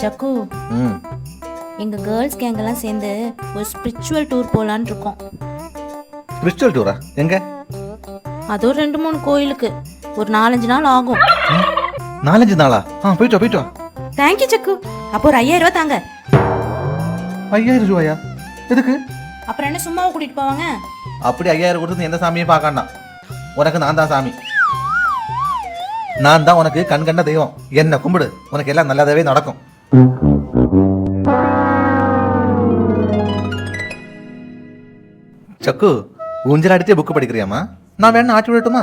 சக்கு, எங்க கேர்ள்ஸ் கேங்கெல்லாம் சேர்ந்து ஒரு ஸ்பிரிச்சுவல் டூர் போலான்னு இருக்கோம். ஸ்பிரிச்சுவல் டூரா? எங்க? அதுவும் 2-3 கோயிலுக்கு ஒரு 4-5 நாள் ஆகும். 4-5 நாளா? போயிட்டு வா. தேங்க்யூ சக்கு. அப்போ ஒரு 5000 ரூபாய் தாங்க. 5000 ரூபாயா? எதுக்கு? அப்புறம் என்ன சும்மாவை கூட்டிட்டு போவாங்க? அப்படி 5000 கொடுத்து எந்த சாமியும் பார்க்காண்டாம். உனக்கு நான் தான் சாமி. நான் தான் உனக்கு கண் கண்ட தெய்வம். என்ன கும்பிடு, உனக்கு எல்லாம் நல்லதாவே நடக்கும். சக்கு, ஊஞ்சல் அடித்தே புக்கு படிக்கிறியாமா? நான் வேணா ஆட்டி விடட்டுமா?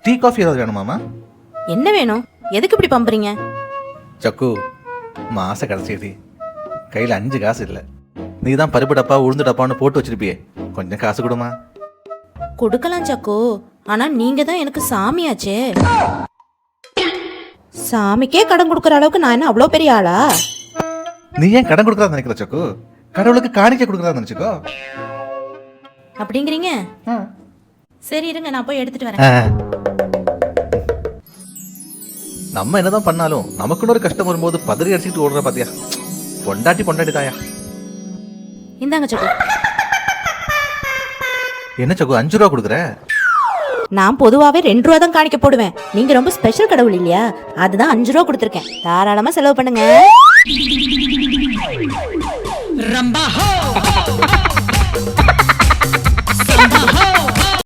டீ காஃபி ஏதாவது வேணுமாமா? என்ன வேணும்? எதுக்கு இப்படி பம்புறீங்க? சக்கு, மாச கடைசி கையில் 5 காசு இல்லை. நீ தான் பருப்பு டப்பா உளுந்து டப்பான்னு போட்டு வச்சிருப்பியே, கொஞ்சம் காசு கொடுமா. கொடுக்கலாம் சக்கு, ஆனா நீங்க தான் எனக்கு சாமியாச்சே. சாமிக்கே கடன் கொடுக்கற அளவுக்கு நான் என்ன அவ்வளோ பெரிய ஆளா? நீ ஏன் கடன் கொடுக்கறதா நினைக்கிற சக்கு? கடவுளுக்கு காணிக்க கொடுக்கறதா நினைச்சுக்கோ. அப்படிங்கிறீங்க? சரி இருங்க, நான் போய் எடுத்துட்டு வரேன். நம்ம என்னதான் பண்ணாலும் நமக்குன்னு ஒரு கஷ்டம் வரும்போது பதறி அடிச்சுட்டு ஓடுற பாத்தியா? பொண்டாட்டி தாயா. இந்தாங்க சக்கு. என்ன சக்கு 5 ரூபா கொடுக்குற? நான் பொதுவாவே 2 ரூபா தான் காணிக்க போடுவேன். நீங்க ரொம்ப ஸ்பெஷல் கடவுள் இல்லையா, அதுதான் 5 ரூபா கொடுத்துருக்கேன். தாராளமா செலவு பண்ணுங்க.